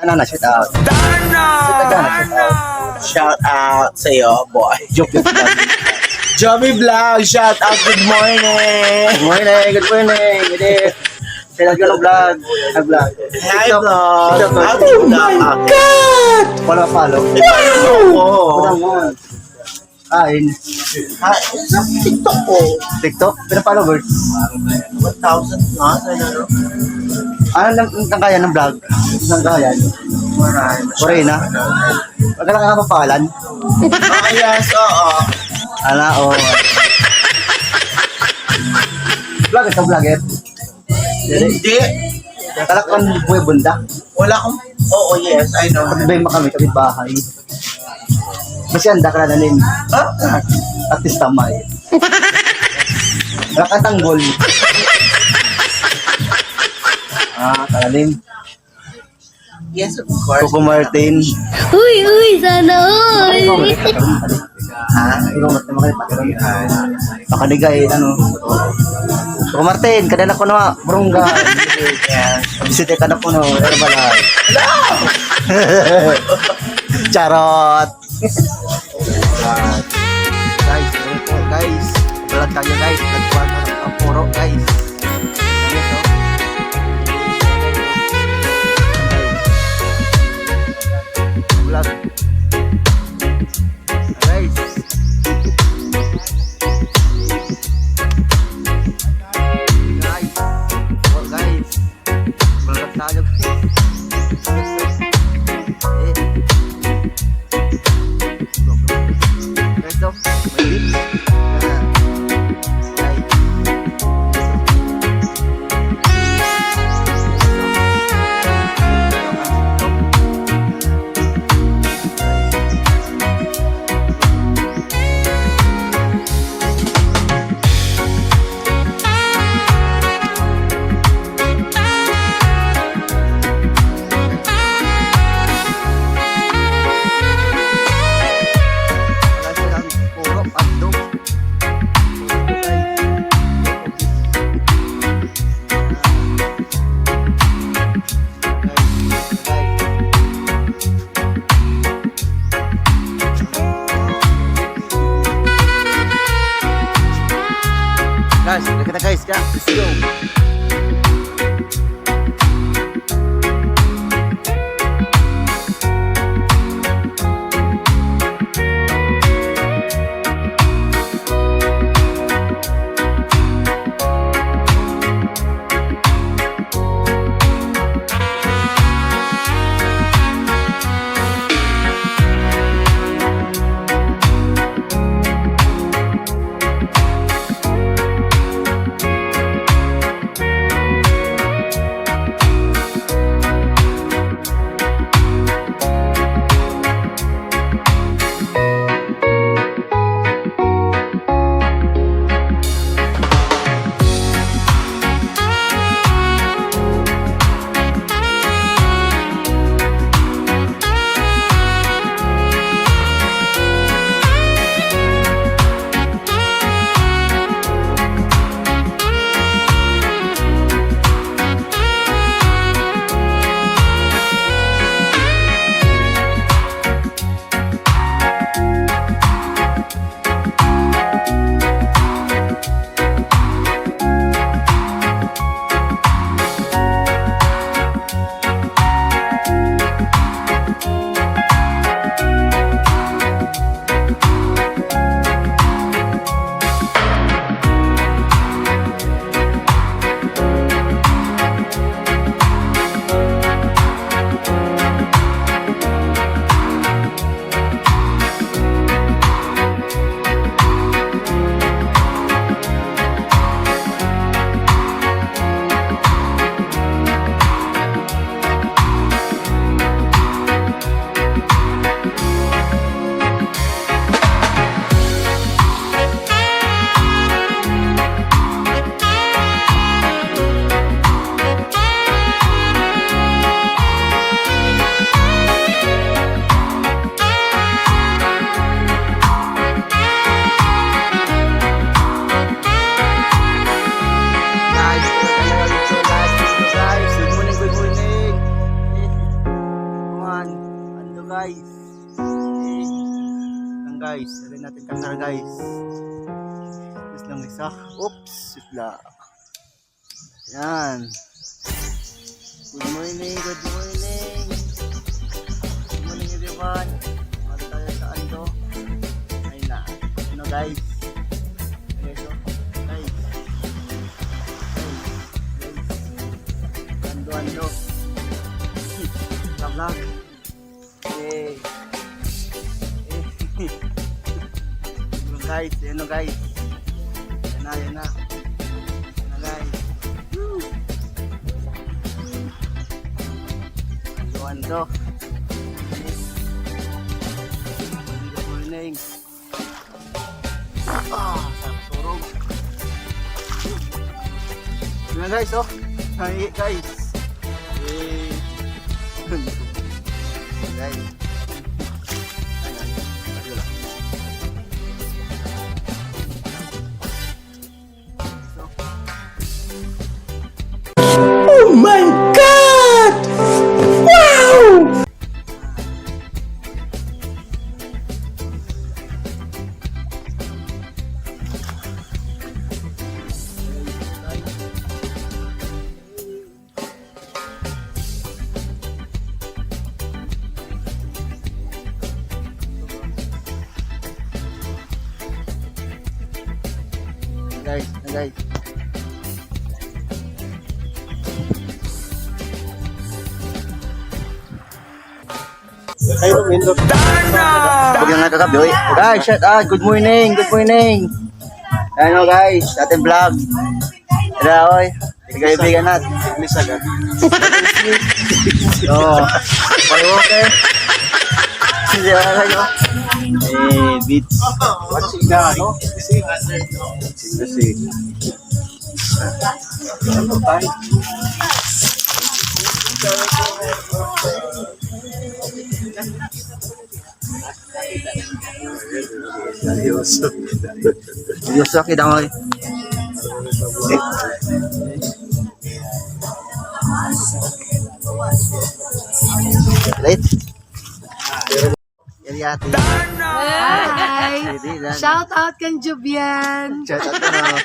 Dana, shout out. Dana! Shout out sa'yo, boy. Joke lang. Joby Vlog, shout out, good morning! Good morning, good morning. Good day. Shout out ka ng vlog. Nag-vlog. Hi, vlog! Oh my God! Follow. Oo. Madamon. Kain. Ha, sa TikTok ko. TikTok? Pero followers. 1,000 na, ano? Ano lang kaya ng vlog? Ang kaya? Marami. Korean na? Magkala ka nga papalan? Ah, yes, oo. Ala, oh. Vlogger ka, vlogger? Hindi. Kalak kan buhay bunda. Wala akong, oo, yes, I know. Kapit kami, kapit bahay. Masyanda ka na rin. Ah, Artista may. Wala kang tanggol. Kalalim. yes, of course. Coco Martin. Uy, sana all. Ikaw Martin, makaligay, ano. Coco Martin, kadala ko na, burungga. Bisite ka na po, no. Ano ba lang? Charot. Guys, vlog tayo guys. Nagkuhan mo ang puro guys. Yes, oh. Vlog. Guys. Oh guys. Vlog tayo guys. Guys, kita guys, let's go. guys. Okay. Lang guys. Alin natin camera guys. Just lang isa. Oops. Sutla. Yan. Good morning. Good morning. Good morning everyone. Mali tayo sa ando. Ayun na. Ano guys. Okay, so, guys. Ando. Vlog. Okay. Guys, yan o guys. Yan na. Yan na guys. Ando. Good morning. Sarap turog. Yan guys, oh. Hi guys. Hey. Guys. Ayan. Ayun lang. So. Oh my God! Wow! Guys. Huwag yung nakakabi. Uy. Guys, shout out. Good morning. Ano guys, ating vlog. Tara, oy. Kaibigan natin. English agad. So, okay. Hindi ako kayo. Beats. What's it na, no? Kasi. Ano tayo? Seryoso, kita mo. Right? Yati. Hi! Hindi lang. Shout out kan Jubian! Shout out na.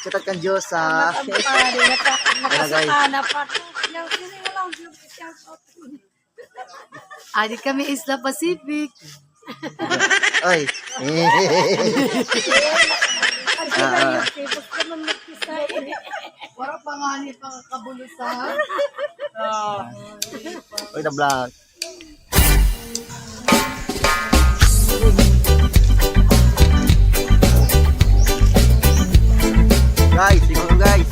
Shout out kang Diyosa. Ano guys? Adi kami Isla Pacific. Oy. Para pangani pang kabulusan. Oy, na vlog. Guys, tingnan mo guys.